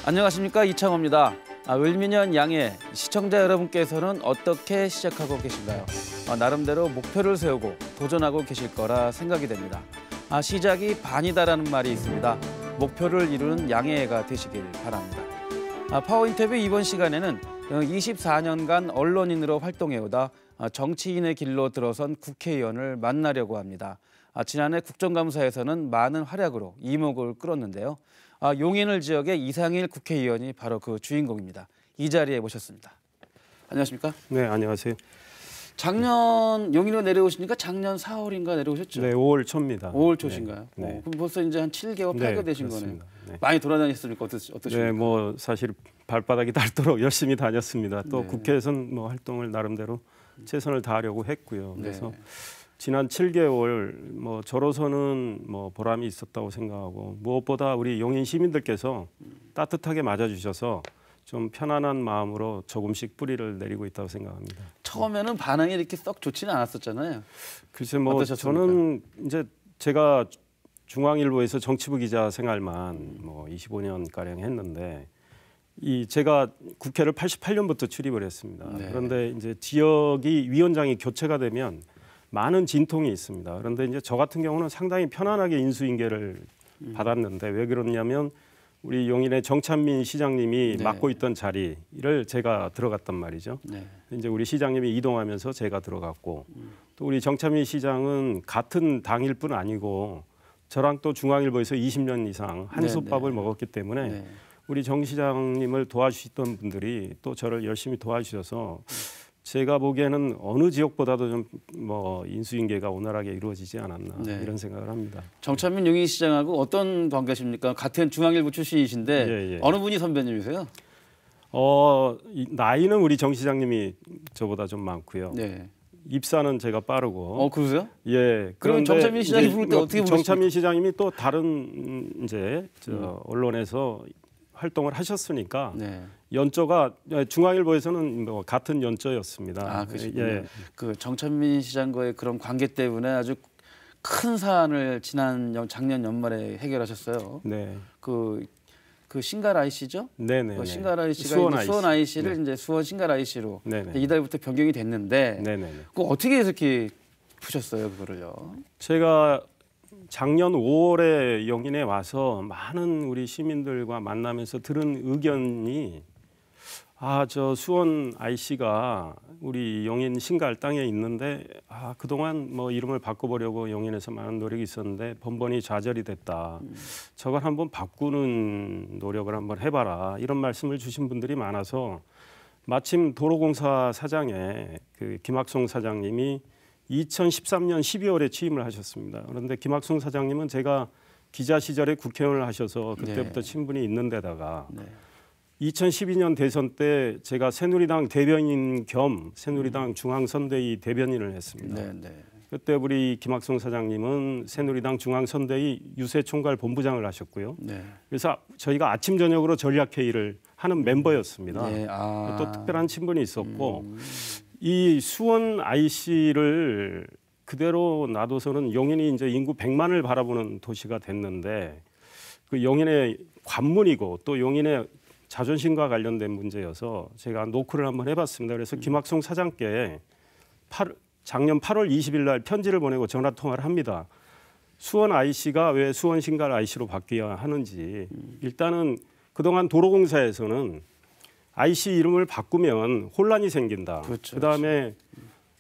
안녕하십니까, 이창호입니다. 을미년 양해 시청자 여러분께서는 어떻게 시작하고 계신가요? 나름대로 목표를 세우고 도전하고 계실 거라 생각이 됩니다. 시작이 반이다라는 말이 있습니다. 목표를 이루는 양해가 되시길 바랍니다. 파워 인터뷰 이번 시간에는 24년간 언론인으로 활동해오다 정치인의 길로 들어선 국회의원을 만나려고 합니다. 지난해 국정감사에서는 많은 활약으로 이목을 끌었는데요. 용인을 지역의 이상일 국회의원이 바로 그 주인공입니다. 이 자리에 모셨습니다. 안녕하십니까? 네, 안녕하세요. 작년 용인으로 내려오시니까 작년 4월인가 내려오셨죠? 네, 5월 초입니다. 5월 초신가요? 네. 그럼 벌써 이제 한 7개월, 8개월 되신 거네요. 네. 많이 돌아다녔습니까? 어떠십니까? 네, 뭐 사실 발바닥이 닳도록 열심히 다녔습니다. 또 네. 국회에서는 뭐 활동을 나름대로 최선을 다하려고 했고요. 그래서 네. 지난 7개월 뭐 저로서는 뭐 보람이 있었다고 생각하고 무엇보다 우리 용인 시민들께서 따뜻하게 맞아주셔서 좀 편안한 마음으로 조금씩 뿌리를 내리고 있다고 생각합니다. 처음에는 반응이 이렇게 썩 좋지는 않았었잖아요. 글쎄 뭐 어떠셨습니까? 저는 이제 제가 중앙일보에서 정치부 기자 생활만 뭐 25년 가량 했는데 제가 국회를 88년부터 출입을 했습니다. 네. 그런데 이제 지역이 위원장이 교체가 되면 많은 진통이 있습니다. 그런데 이제 저 같은 경우는 상당히 편안하게 인수인계를 받았는데 왜 그러냐면 우리 용인의 정찬민 시장님이 네. 맡고 있던 자리를 제가 들어갔단 말이죠. 네. 이제 우리 시장님이 이동하면서 제가 들어갔고 또 우리 정찬민 시장은 같은 당일 뿐 아니고 저랑 또 중앙일보에서 20년 이상 한솥밥을 네. 먹었기 때문에 네. 우리 정 시장님을 도와주시던 분들이 또 저를 열심히 도와주셔서 제가 보기에는 어느 지역보다도 좀 뭐 인수인계가 원활하게 이루어지지 않았나 네. 이런 생각을 합니다. 정찬민 용인시장하고 어떤 관계십니까? 같은 중앙일보 출신이신데 예. 어느 분이 선배님이세요? 나이는 우리 정 시장님이 저보다 좀 많고요. 네. 입사는 제가 빠르고. 그러세요? 예. 그럼 정찬민 시장이 부를 때 어떻게 부르십니까? 정찬민 시장님이 또 다른 이제 언론에서 활동을 하셨으니까 네. 연조가 중앙일보에서는 뭐 같은 연조였습니다. 그렇군요. 예. 그 정찬민 시장과의 그런 관계 때문에 아주 큰 사안을 작년 연말에 해결하셨어요. 네. 그 신갈 IC죠? 네네. 신갈 IC가 수원 IC를 네. 이제 수원 신갈 IC로 네네. 이달부터 변경이 됐는데, 네네. 그 어떻게 이렇게 푸셨어요, 그거를요? 제가 작년 5월에 용인에 와서 많은 우리 시민들과 만나면서 들은 의견이 저 수원 IC가 우리 용인 신갈 땅에 있는데 그동안 뭐 이름을 바꿔보려고 용인에서 많은 노력이 있었는데 번번이 좌절이 됐다. 저걸 한번 바꾸는 노력을 한번 해봐라. 이런 말씀을 주신 분들이 많아서 마침 도로공사 사장에 그 김학송 사장님이 2013년 12월에 취임을 하셨습니다. 그런데 김학송 사장님은 제가 기자 시절에 국회의원을 하셔서 그때부터 네. 친분이 있는 데다가 네. 2012년 대선 때 제가 새누리당 대변인 겸 새누리당 중앙선대위 대변인을 했습니다. 네. 그때 우리 김학송 사장님은 새누리당 중앙선대위 유세총괄 본부장을 하셨고요. 네. 그래서 저희가 아침 저녁으로 전략회의를 하는 멤버였습니다. 네. 또 특별한 친분이 있었고 이 수원 IC를 그대로 놔둬서는 용인이 이제 인구 100만을 바라보는 도시가 됐는데 그 용인의 관문이고 또 용인의 자존심과 관련된 문제여서 제가 노크를 한번 해봤습니다. 그래서 김학송 사장께 작년 8월 20일 날 편지를 보내고 전화 통화를 합니다. 수원 IC가 왜 수원 신갈 IC로 바뀌어야 하는지 일단은 그동안 도로공사에서는 IC 이름을 바꾸면 혼란이 생긴다. 그렇죠. 그다음에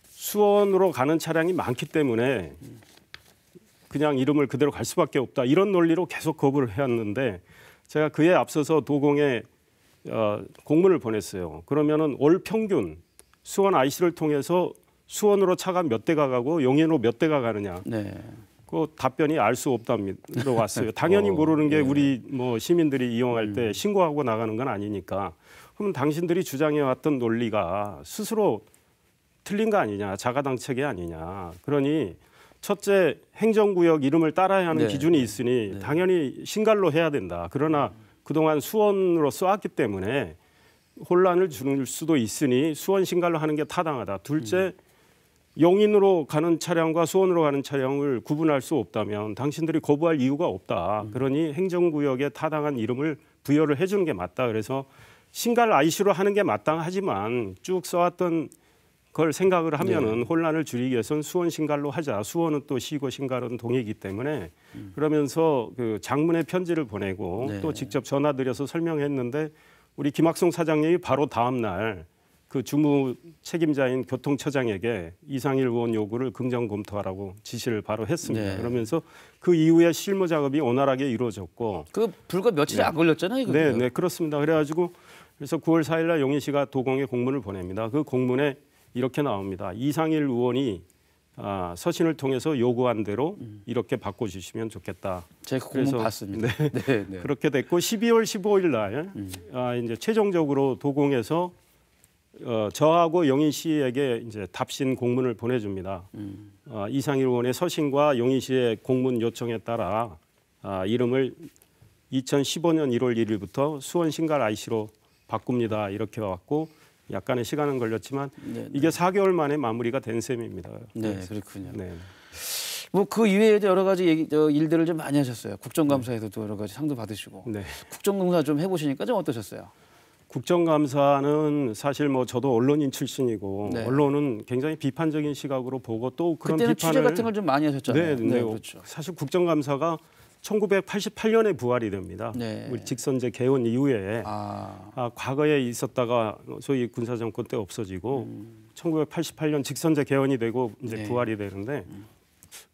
수원으로 가는 차량이 많기 때문에 그냥 이름을 그대로 갈 수밖에 없다. 이런 논리로 계속 거부를 해왔는데 제가 그에 앞서서 도공에 공문을 보냈어요. 그러면은 올 평균 수원 IC를 통해서 수원으로 차가 몇 대가 가고 용인으로 몇 대가 가느냐. 네. 그 답변이 알 수 없답니다. 왔어요. 당연히 모르는 게 우리 뭐 시민들이 이용할 때 신고하고 나가는 건 아니니까. 그럼 당신들이 주장해왔던 논리가 스스로 틀린 거 아니냐, 자가당착이 아니냐. 그러니 첫째 행정구역 이름을 따라야 하는 네. 기준이 있으니 당연히 신갈로 해야 된다. 그러나 그동안 수원으로 써왔기 때문에 혼란을 줄 수도 있으니 수원 신갈로 하는 게 타당하다. 둘째 용인으로 가는 차량과 수원으로 가는 차량을 구분할 수 없다면 당신들이 거부할 이유가 없다. 그러니 행정구역에 타당한 이름을 부여를 해주는 게 맞다. 그래서 신갈 IC로 하는 게 마땅하지만 쭉 써왔던 걸 생각을 하면은 혼란을 줄이기 위해서는 수원 신갈로 하자. 수원은 또 시고 신갈은 동이기 때문에 그러면서 그 장문의 편지를 보내고 또 직접 전화드려서 설명했는데 우리 김학송 사장님이 바로 다음 날 그 주무 책임자인 교통처장에게 이상일 의원 요구를 긍정 검토하라고 지시를 바로 했습니다. 그러면서 그 이후에 실무 작업이 원활하게 이루어졌고 그 불과 며칠이 안 걸렸잖아요. 그게. 네, 그렇습니다. 그래가지고 그래서 9월 4일 날 용인시가 도공에 공문을 보냅니다. 그 공문에 이렇게 나옵니다. 이상일 의원이 서신을 통해서 요구한 대로 이렇게 바꿔주시면 좋겠다. 제가 그 공문 봤습니다. 네. 그렇게 됐고 12월 15일 날 이제 최종적으로 도공에서 저하고 용인시에게 이제 답신 공문을 보내줍니다. 이상일 의원의 서신과 용인시의 공문 요청에 따라 이름을 2015년 1월 1일부터 수원 신갈 IC로 바꿉니다. 이렇게 왔고 약간의 시간은 걸렸지만 이게 4개월 만에 마무리가 된 셈입니다. 네, 그렇군요. 네. 뭐 그 이외에도 여러 가지 일들을 좀 많이 하셨어요. 국정감사에서도 여러 가지 상도 받으시고. 네. 국정감사 좀 해보시니까 좀 어떠셨어요? 국정감사는 사실 뭐 저도 언론인 출신이고 언론은 굉장히 비판적인 시각으로 보고 또 그런 그때는 비판을 취재 같은 걸 좀 많이 하셨잖아요. 네, 그렇죠. 사실 국정감사가 1988년에 부활이 됩니다. 우리 직선제 개헌 이후에 과거에 있었다가 소위 군사정권 때 없어지고 1988년 직선제 개헌이 되고 이제 부활이 되는데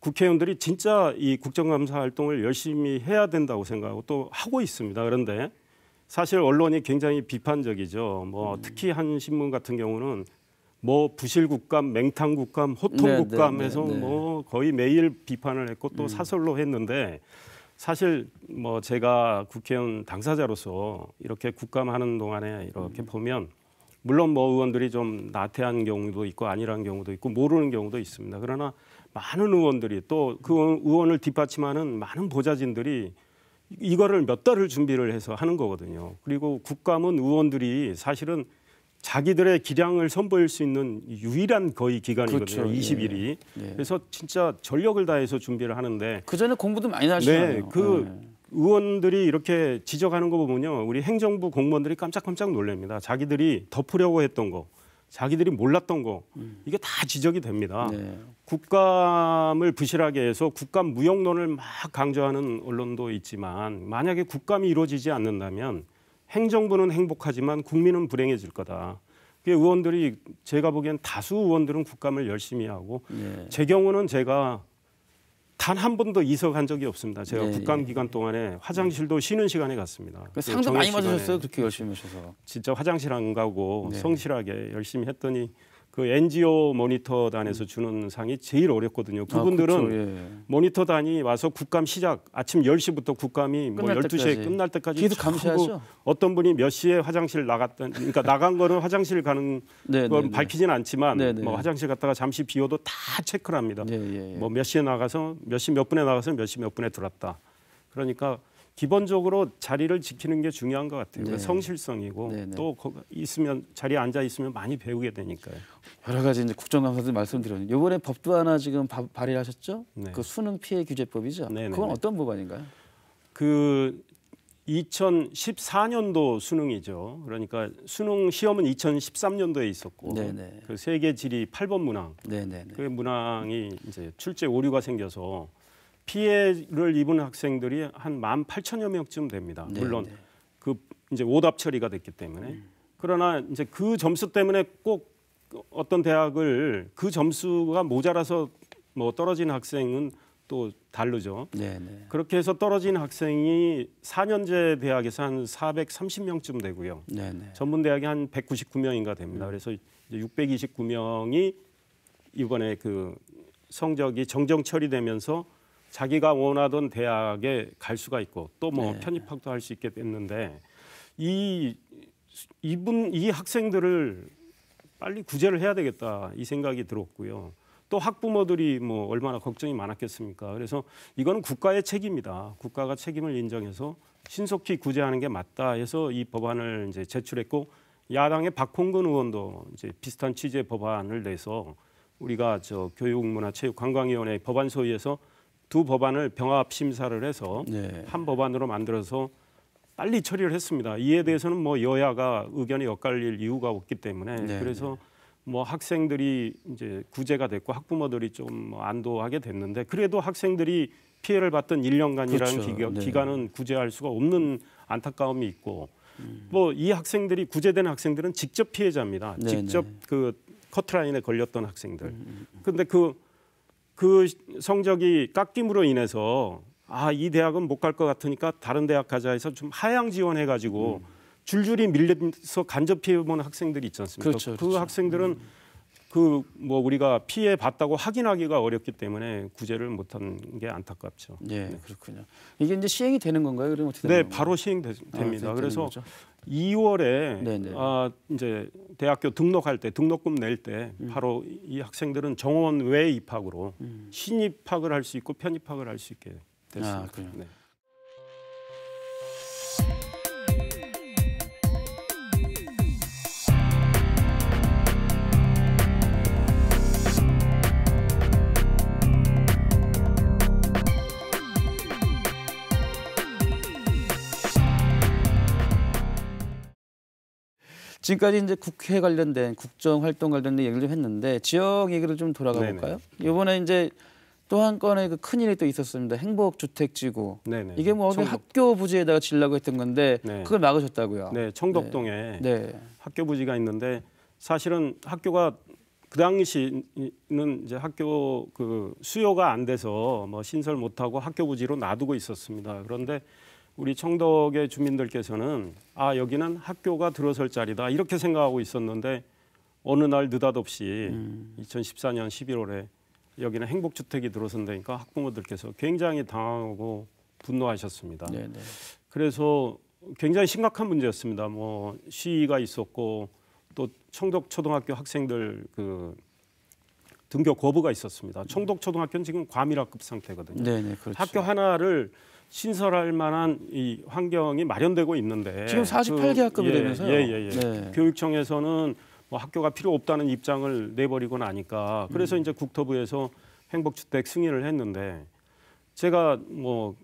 국회의원들이 진짜 이 국정감사 활동을 열심히 해야 된다고 생각하고 또 하고 있습니다. 그런데 사실 언론이 굉장히 비판적이죠. 뭐 특히 한 신문 같은 경우는 뭐 부실국감, 맹탕국감, 호통국감해서 뭐 거의 매일 비판을 했고 또 사설로 했는데 사실 뭐 제가 국회의원 당사자로서 이렇게 국감하는 동안에 이렇게 보면 물론 뭐 의원들이 좀 나태한 경우도 있고 아니란 경우도 있고 모르는 경우도 있습니다. 그러나 많은 의원들이 또 그 의원을 뒷받침하는 많은 보좌진들이 이거를 몇 달을 준비를 해서 하는 거거든요. 그리고 국감은 의원들이 사실은 자기들의 기량을 선보일 수 있는 유일한 거의 기간이거든요. 그렇죠. 20일이. 그래서 진짜 전력을 다해서 준비를 하는데 그 전에 공부도 많이 하시잖아요. 의원들이 이렇게 지적하는 거 보면요. 우리 행정부 공무원들이 깜짝깜짝 놀랍니다. 자기들이 덮으려고 했던 거, 자기들이 몰랐던 거 이게 다 지적이 됩니다. 국감을 부실하게 해서 국감 무용론을 막 강조하는 언론도 있지만 만약에 국감이 이루어지지 않는다면 행정부는 행복하지만 국민은 불행해질 거다. 의원들이 제가 보기엔 다수 의원들은 국감을 열심히 하고 제 경우는 제가 단 한 번도 이석한 적이 없습니다. 제가 국감 기간 동안에 화장실도 쉬는 시간에 갔습니다. 상도 많이 받으셨어요. 그렇게 열심히 하셔서. 진짜 화장실 안 가고 성실하게 열심히 했더니 그 NGO 모니터단에서 주는 상이 제일 어렵거든요. 그분들은 모니터단이 와서 국감 시작 아침 10시부터 국감이 뭐 12시에 끝날 때까지 계속 감시하죠. 어떤 분이 몇 시에 화장실 나갔던 그러니까 나간 거는 화장실 가는 건 밝히지는 않지만 뭐 화장실 갔다가 잠시 비워도 다 체크를 합니다. 뭐 몇 시에 나가서 몇 시 몇 분에 나가서 몇 시 몇 분에 들어왔다. 그러니까 기본적으로 자리를 지키는 게 중요한 것 같아요. 성실성이고 또 있으면 자리에 앉아 있으면 많이 배우게 되니까요. 여러 가지 이제 국정감사도 말씀드렸는데 이번에 법도 하나 지금 발의하셨죠? 그 수능 피해 규제법이죠. 그건 어떤 법안인가요? 그 2014년도 수능이죠. 그러니까 수능 시험은 2013년도에 있었고 그 세계 지리 8번 문항, 그 문항이 이제 출제 오류가 생겨서 피해를 입은 학생들이 한 18,000여 명쯤 됩니다. 물론 그 이제 오답 처리가 됐기 때문에 그러나 이제 그 점수 때문에 꼭 어떤 대학을 그 점수가 모자라서 뭐 떨어진 학생은 또 다르죠. 그렇게 해서 떨어진 학생이 4년제 대학에서 한 430명쯤 되고요. 전문 대학이 한 199명인가 됩니다. 그래서 이제 629명이 이번에 그 성적이 정정 처리되면서 자기가 원하던 대학에 갈 수가 있고 또 뭐 편입학도 할 수 있게 됐는데 이 학생들을 빨리 구제를 해야 되겠다 이 생각이 들었고요. 또 학부모들이 뭐 얼마나 걱정이 많았겠습니까? 그래서 이거는 국가의 책임이다. 국가가 책임을 인정해서 신속히 구제하는 게 맞다 해서 이 법안을 이제 제출했고 야당의 박홍근 의원도 이제 비슷한 취지의 법안을 내서 우리가 저 교육문화체육관광위원회 법안 소위에서 두 법안을 병합 심사를 해서 한 법안으로 만들어서 빨리 처리를 했습니다. 이에 대해서는 뭐 여야가 의견이 엇갈릴 이유가 없기 때문에 네. 그래서 뭐 학생들이 이제 구제가 됐고 학부모들이 좀 안도하게 됐는데 그래도 학생들이 피해를 받던 1년간이라는 그렇죠. 네. 기간은 구제할 수가 없는 안타까움이 있고 뭐 이 학생들이 구제된 학생들은 직접 피해자입니다. 네, 직접 네. 그 커트라인에 걸렸던 학생들. 근데 그 성적이 깎임으로 인해서 이 대학은 못 갈 것 같으니까 다른 대학 가자 해서 좀 하향 지원해 가지고 줄줄이 밀려서 간접 피해 본 학생들이 있지 않습니까? 그렇죠, 그 그렇죠. 학생들은 그 뭐 우리가 피해 봤다고 확인하기가 어렵기 때문에 구제를 못한 게 안타깝죠. 네, 그렇군요. 이게 이제 시행이 되는 건가요? 그럼 어떻게 네, 되는 건가요? 바로 시행됩니다. 되는 그래서 거죠? 2월에 네네. 이제 대학교 등록할 때 등록금 낼 때 바로 이 학생들은 정원 외 입학으로 신입학을 할 수 있고 편입학을 할 수 있게 됐습니다. 그래요. 네. 지금까지 이제 국회 관련된 국정 활동 관련된 얘기를 좀 했는데 지역 얘기를 좀 돌아가 네네. 볼까요? 이번에 이제 또 한 건의 그 큰 일이 또 있었습니다. 행복주택지구. 네네. 이게 뭐 어디 학교 부지에다가 지려고 했던 건데 네. 그걸 막으셨다고요? 네, 청덕동에 네. 학교 부지가 있는데 사실은 학교가 그 당시는 이제 학교 그 수요가 안 돼서 뭐 신설 못하고 학교 부지로 놔두고 있었습니다. 그런데 우리 청덕의 주민들께서는 여기는 학교가 들어설 자리다 이렇게 생각하고 있었는데 어느 날 느닷없이 2014년 11월에 여기는 행복주택이 들어선다니까 학부모들께서 굉장히 당황하고 분노하셨습니다. 네, 네. 그래서 굉장히 심각한 문제였습니다. 뭐 시위가 있었고 또 청덕초등학교 학생들 그 등교 거부가 있었습니다. 청덕초등학교는 지금 과밀학급 상태거든요. 네, 네, 그렇죠. 학교 하나를 신설할 만한 이 환경이 마련되고 있는데 지금 48개 학급이 되면서요. 예. 네. 교육청에서는 뭐 학교가 필요 없다는 입장을 내버리고 나니까 그래서 이제 국토부에서 행복주택 승인을 했는데 제가 뭐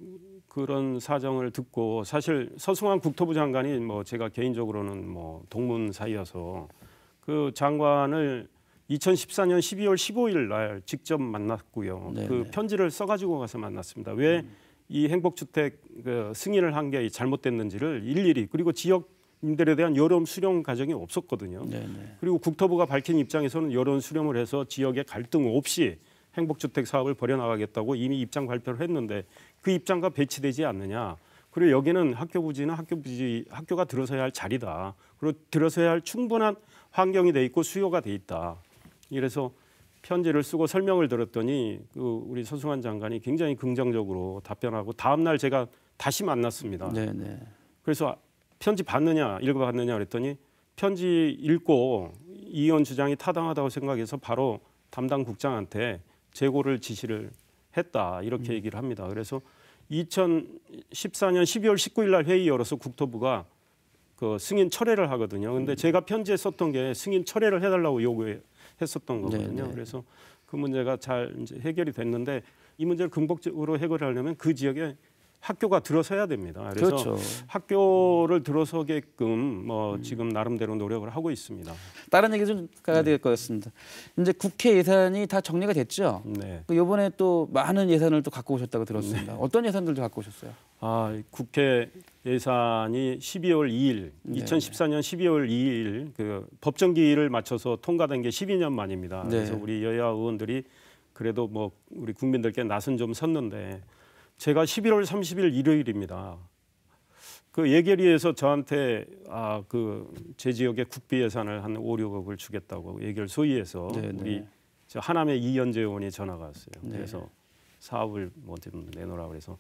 그런 사정을 듣고 사실 서승환 국토부 장관이 뭐 제가 개인적으로는 뭐 동문 사이여서 그 장관을 2014년 12월 15일 날 직접 만났고요. 네네. 그 편지를 써가지고 가서 만났습니다. 왜 이 행복주택 그 승인을 한 게 잘못됐는지를 일일이 그리고 지역민들에 대한 여론 수렴 과정이 없었거든요. 네, 네. 그리고 국토부가 밝힌 입장에서는 여론 수렴을 해서 지역의 갈등 없이 행복주택 사업을 벌여나가겠다고 이미 입장 발표를 했는데 그 입장과 배치되지 않느냐. 그리고 여기는 학교 부지는 학교가 들어서야 할 자리다. 그리고 들어서야 할 충분한 환경이 돼 있고 수요가 돼 있다. 이래서 편지를 쓰고 설명을 들었더니 그 우리 서승환 장관이 굉장히 긍정적으로 답변하고 다음 날 제가 다시 만났습니다. 네, 네. 그래서 편지 읽어봤느냐 그랬더니 편지 읽고 이 의원 주장이 타당하다고 생각해서 바로 담당 국장한테 재고를 지시를 했다 이렇게 얘기를 합니다. 그래서 2014년 12월 19일 날 회의 열어서 국토부가 그 승인 철회를 하거든요. 근데 제가 편지에 썼던 게 승인 철회를 해달라고 요구했었던 거거든요. 네네. 그래서 그 문제가 잘 이제 해결이 됐는데 이 문제를 근본적으로 해결하려면 그 지역에 학교가 들어서야 됩니다. 그래서 그렇죠. 학교를 들어서게끔 뭐 지금 나름대로 노력을 하고 있습니다. 다른 얘기 좀 가야 될 것 같습니다. 이제 국회 예산이 다 정리가 됐죠? 네. 이번에 또 많은 예산을 또 갖고 오셨다고 들었습니다. 어떤 예산들도 갖고 오셨어요? 국회 예산이 12월 2일, 네. 2014년 12월 2일 그 법정기일을 맞춰서 통과된 게 12년 만입니다. 네. 그래서 우리 여야 의원들이 그래도 뭐 우리 국민들께 낯은 좀 섰는데 제가 11월 30일 일요일입니다. 그 예결위에서 저한테 그 제 지역에 국비 예산을 한 5, 6억을 주겠다고 얘기를 소위해서 네네. 우리 저 하남의 이현재 의원이 전화가 왔어요. 네. 그래서 사업을 뭐 좀 내놓으라 그래서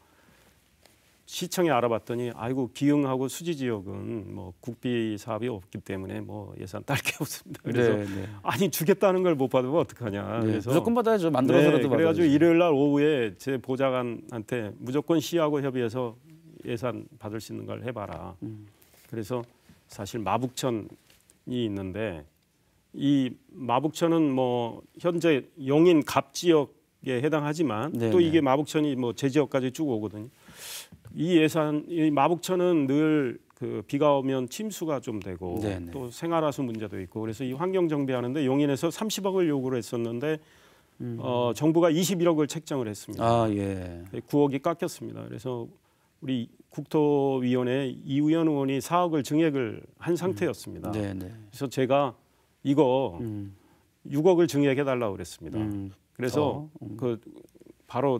시청에 알아봤더니 아이고 기흥하고 수지 지역은 뭐 국비 사업이 없기 때문에 뭐 예산 딸 게 없습니다. 그래서 네. 아니 주겠다는 걸 못 받으면 어떡하냐. 네. 그래서 무조건 받아야죠. 만들어서라도 그래가지고 받아야죠. 일요일 날 오후에 제 보좌관한테 무조건 시하고 협의해서 예산 받을 수 있는 걸 해봐라. 그래서 사실 마북천이 있는데 이 마북천은 뭐 현재 용인 갑 지역에 해당하지만 또 네네. 이게 마북천이 뭐 제 지역까지 쭉 오거든요. 이 예산, 이 마북천은 늘 그 비가 오면 침수가 좀 되고 네네. 또 생활하수 문제도 있고 그래서 이 환경 정비하는데 용인에서 30억을 요구를 했었는데 정부가 21억을 책정을 했습니다. 아 예. 9억이 깎였습니다. 그래서 우리 국토위원회 이우현 의원이 4억을 증액을 한 상태였습니다. 네네. 그래서 제가 이거 6억을 증액해 달라고 그랬습니다. 그래서 그 바로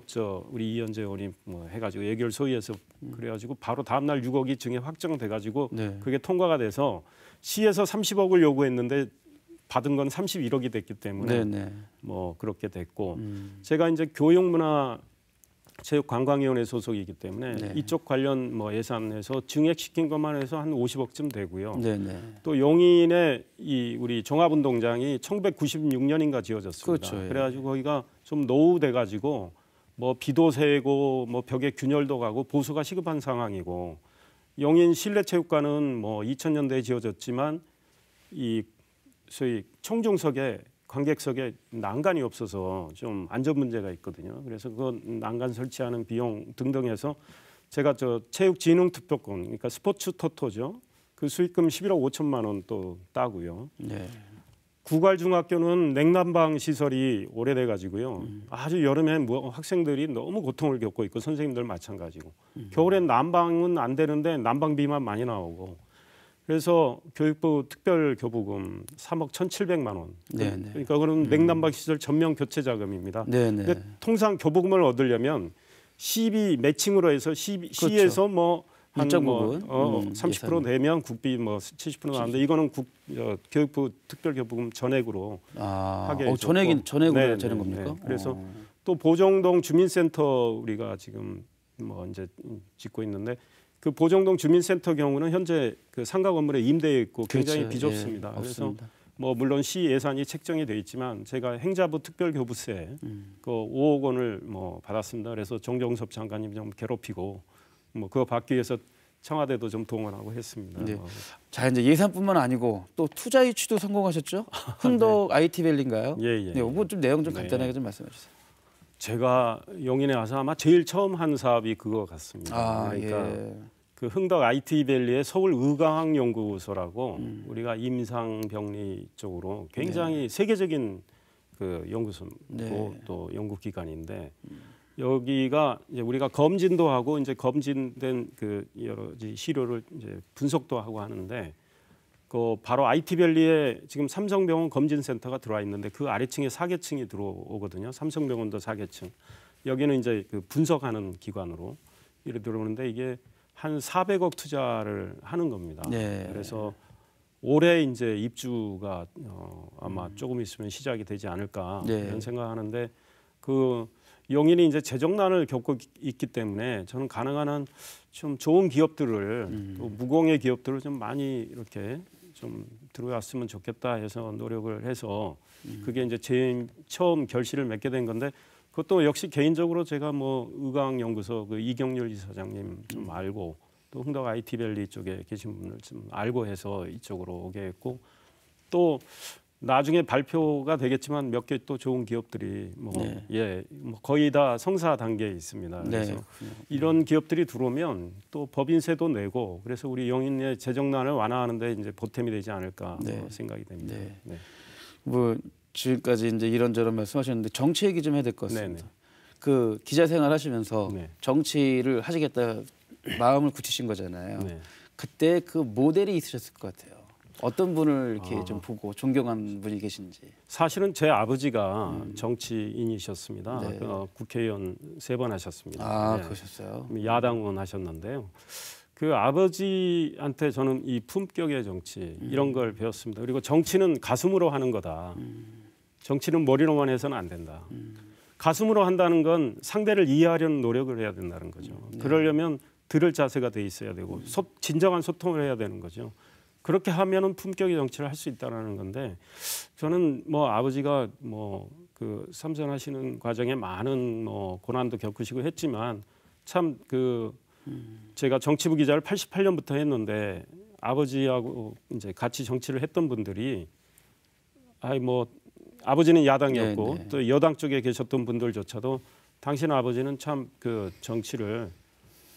우리 이현재 의원이 뭐 해가지고 예결 소위에서 그래가지고 바로 다음 날 6억이 증액 확정돼가지고 네. 그게 통과가 돼서 시에서 30억을 요구했는데 받은 건 31억이 됐기 때문에 네네. 뭐 그렇게 됐고 제가 이제 교육문화체육관광위원회 소속이기 때문에 네. 이쪽 관련 뭐 예산에서 증액시킨 것만 해서 한 50억쯤 되고요. 네네. 또 용인에 이 우리 종합운동장이 1996년인가 지어졌습니다. 그렇죠, 예. 그래가지고 거기가 좀 노후돼가지고 뭐 비도 새고 뭐 벽에 균열도 가고 보수가 시급한 상황이고 용인 실내체육관은 뭐 2000년대에 지어졌지만 이 소위 청중석에 관객석에 난간이 없어서 좀 안전 문제가 있거든요. 그래서 그 난간 설치하는 비용 등등 해서 제가 체육진흥투표권 그러니까 스포츠 토토죠. 그 수익금 11억 5천만 원 또 따고요. 네. 구갈중학교는 냉난방 시설이 오래돼 가지고요. 아주 여름에 학생들이 너무 고통을 겪고 있고 선생님들 마찬가지고 겨울엔 난방은 안 되는데 난방비만 많이 나오고 그래서 교육부 특별교부금 3억 1,700만 원. 네네. 그러니까 그런 냉난방 시설 전면 교체 자금입니다. 네네. 근데 통상 교부금을 얻으려면 시비 매칭으로 해서 시에서 뭐 한 일정 뭐 부분 30% 내면 국비 뭐 70% 나오는데 이거는 교육부 특별교부금 전액으로 하게 해줬고. 전액으로 네, 되는 네, 겁니까? 네. 그래서 또 보정동 주민센터 우리가 지금 뭐 이제 짓고 있는데 그 보정동 주민센터 경우는 현재 그 상가 건물에 임대해 있고 굉장히 그렇죠. 비좁습니다. 예, 그래서 없습니다. 뭐 물론 시 예산이 책정이 돼 있지만 제가 행자부 특별교부세 그 5억 원을 뭐 받았습니다. 그래서 정정섭 장관님 좀 괴롭히고 뭐 그거 받기 위해서 청와대도 좀 동원하고 했습니다. 네. 자 이제 예산뿐만 아니고 또 투자 유치도 성공하셨죠? 흥덕 IT밸리인가요? 예, 예. 네, 이거 좀 내용 좀 네. 간단하게 좀 말씀해 주세요. 제가 용인에 와서 아마 제일 처음 한 사업이 그거 같습니다. 아 그러니까 예. 그 흥덕 IT밸리의 서울 의과학연구소라고 우리가 임상병리 쪽으로 굉장히 세계적인 그 연구소고 네. 또 연구기관인데 여기가 이제 우리가 검진도 하고 이제 검진된 그 여러 가지 시료를 이제 분석도 하고 하는데 그 바로 IT밸리에 지금 삼성병원 검진센터가 들어와 있는데 그 아래층에 4계층이 들어오거든요. 삼성병원도 4계층. 여기는 이제 그 분석하는 기관으로 이래 들어오는데 이게 한 400억 투자를 하는 겁니다. 네. 그래서 올해 이제 입주가 아마 조금 있으면 시작이 되지 않을까 네. 이런 생각하는데 그 용인이 이제 재정난을 겪고 있기 때문에 저는 가능한 한 좀 좋은 기업들을 또 무공의 기업들을 좀 많이 이렇게 좀 들어왔으면 좋겠다 해서 노력을 해서 그게 이제 제일 처음 결실을 맺게 된 건데 그것도 역시 개인적으로 제가 뭐 의과학연구소 그 이경률 이사장님 좀 알고 또 흥덕 IT밸리 쪽에 계신 분을 좀 알고 해서 이쪽으로 오게 했고 또 나중에 발표가 되겠지만 몇 개 또 좋은 기업들이 뭐 거의 다 성사 단계에 있습니다. 그래서 이런 기업들이 들어오면 또 법인세도 내고 그래서 우리 용인의 재정난을 완화하는데 이제 보탬이 되지 않을까 생각이 됩니다. 네. 네. 뭐 지금까지 이제 이런저런 말씀하셨는데 정치 얘기 좀 해야 될 것 같습니다. 그 기자 생활하시면서 정치를 하시겠다 마음을 굳히신 거잖아요. 네. 그때 그 모델이 있으셨을 것 같아요. 어떤 분을 이렇게 좀 보고 존경한 분이 계신지. 사실은 제 아버지가 정치인이셨습니다. 네. 국회의원 3번 하셨습니다. 아 네. 그러셨어요? 야당 의원 하셨는데요. 그 아버지한테 저는 이 품격의 정치 이런 걸 배웠습니다. 그리고 정치는 가슴으로 하는 거다. 정치는 머리로만 해서는 안 된다. 가슴으로 한다는 건 상대를 이해하려는 노력을 해야 된다는 거죠. 그러려면 들을 자세가 돼 있어야 되고 진정한 소통을 해야 되는 거죠. 그렇게 하면은 품격의 정치를 할 수 있다라는 건데 저는 뭐 아버지가 뭐 그 삼선하시는 과정에 많은 뭐 고난도 겪으시고 했지만 참 그 제가 정치부 기자를 88년부터 했는데 아버지하고 이제 같이 정치를 했던 분들이 뭐 아버지는 야당이었고 네. 또 여당 쪽에 계셨던 분들조차도 당신 아버지는 참 그 정치를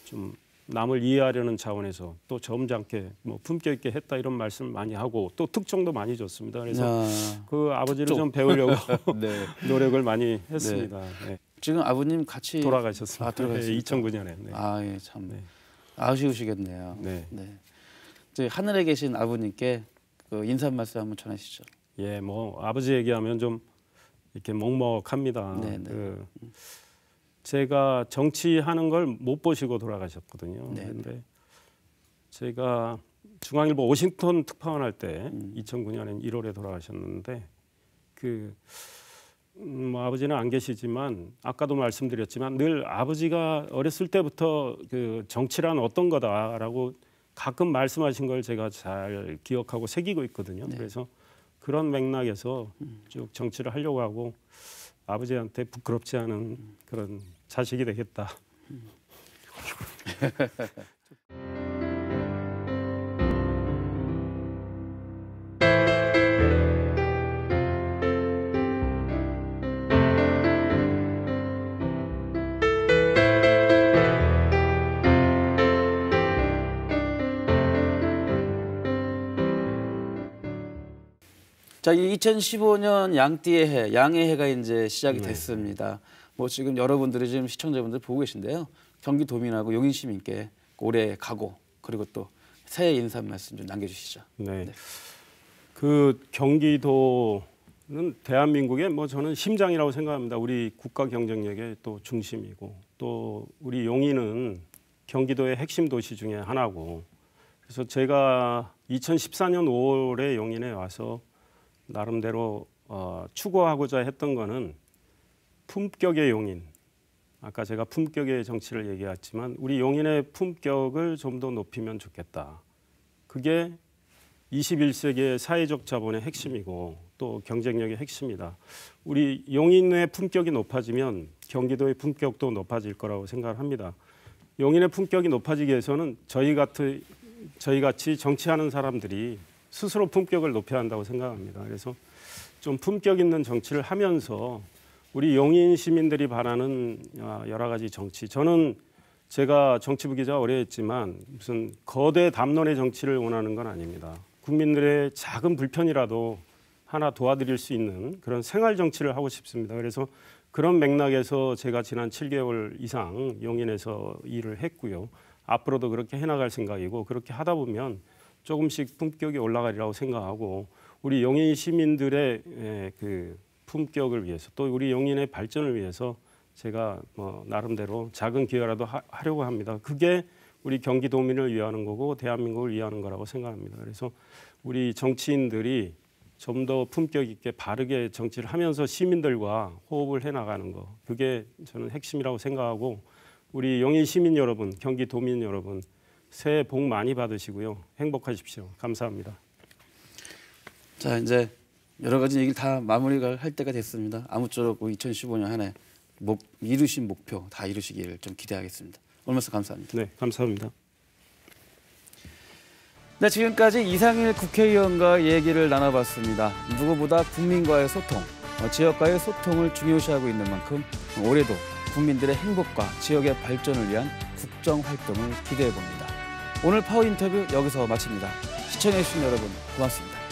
좀 남을 이해하려는 차원에서 또 점잖게 뭐 품격 있게 했다 이런 말씀 많이 하고 또 특종도 많이 줬습니다. 그래서 그 아버지를 특종. 좀 배우려고 네. 노력을 많이 했습니다. 네. 지금 아버님 같이 돌아가셨습니다. 돌아가셨습니다. 2009년에. 네. 예, 참 네. 아쉬우시겠네요. 네. 이제 하늘에 계신 아버님께 그 인사 말씀 한번 전하시죠. 예, 뭐 아버지 얘기하면 좀 이렇게 먹먹합니다. 네, 네. 제가 정치하는 걸 못 보시고 돌아가셨거든요. 네, 그런데 제가 중앙일보 워싱턴 특파원 할 때 2009년에 1월에 돌아가셨는데 뭐 아버지는 안 계시지만 아까도 말씀드렸지만 늘 아버지가 어렸을 때부터 그 정치란 어떤 거다라고 가끔 말씀하신 걸 제가 잘 기억하고 새기고 있거든요. 네. 그래서 그런 맥락에서 쭉 정치를 하려고 하고 아버지한테 부끄럽지 않은 그런 자식이 되겠다. 자, 2015년 양띠의 해, 양의 해가 이제 시작이 네. 됐습니다. 뭐 지금 여러분들이 지금 시청자분들 보고 계신데요. 경기도민하고 용인 시민께 올해 각오 그리고 또 새해 인사 말씀 좀 남겨주시죠. 네. 그 경기도는 대한민국의 뭐 저는 심장이라고 생각합니다. 우리 국가 경쟁력의 또 중심이고 또 우리 용인은 경기도의 핵심 도시 중에 하나고 그래서 제가 2014년 5월에 용인에 와서 나름대로 추구하고자 했던 거는 품격의 용인. 아까 제가 품격의 정치를 얘기했지만 우리 용인의 품격을 좀 더 높이면 좋겠다. 그게 21세기의 사회적 자본의 핵심이고 또 경쟁력의 핵심이다. 우리 용인의 품격이 높아지면 경기도의 품격도 높아질 거라고 생각을 합니다. 용인의 품격이 높아지기 위해서는 저희 같이 정치하는 사람들이 스스로 품격을 높여야 한다고 생각합니다. 그래서 좀 품격 있는 정치를 하면서 우리 용인 시민들이 바라는 여러 가지 정치. 저는 제가 정치부 기자 오래 했지만 무슨 거대 담론의 정치를 원하는 건 아닙니다. 국민들의 작은 불편이라도 하나 도와드릴 수 있는 그런 생활 정치를 하고 싶습니다. 그래서 그런 맥락에서 제가 지난 7개월 이상 용인에서 일을 했고요. 앞으로도 그렇게 해나갈 생각이고 그렇게 하다 보면 조금씩 품격이 올라가리라고 생각하고 우리 용인 시민들의 그 품격을 위해서 또 우리 용인의 발전을 위해서 제가 뭐 나름대로 작은 기여라도 하려고 합니다. 그게 우리 경기도민을 위하는 거고 대한민국을 위하는 거라고 생각합니다. 그래서 우리 정치인들이 좀 더 품격 있게 바르게 정치를 하면서 시민들과 호흡을 해나가는 거 그게 저는 핵심이라고 생각하고 우리 용인 시민 여러분, 경기도민 여러분 새해 복 많이 받으시고요. 행복하십시오. 감사합니다. 자, 이제 여러 가지 얘기를 다 마무리가 할 때가 됐습니다. 아무쪼록 2015년 한 해 이루신 목표 다 이루시기를 좀 기대하겠습니다. 오늘 말씀 감사합니다. 네, 감사합니다. 네, 지금까지 이상일 국회의원과 얘기를 나눠봤습니다. 누구보다 국민과의 소통, 지역과의 소통을 중요시하고 있는 만큼 올해도 국민들의 행복과 지역의 발전을 위한 국정 활동을 기대해 봅니다. 오늘 파워 인터뷰 여기서 마칩니다. 시청해주신 여러분 고맙습니다.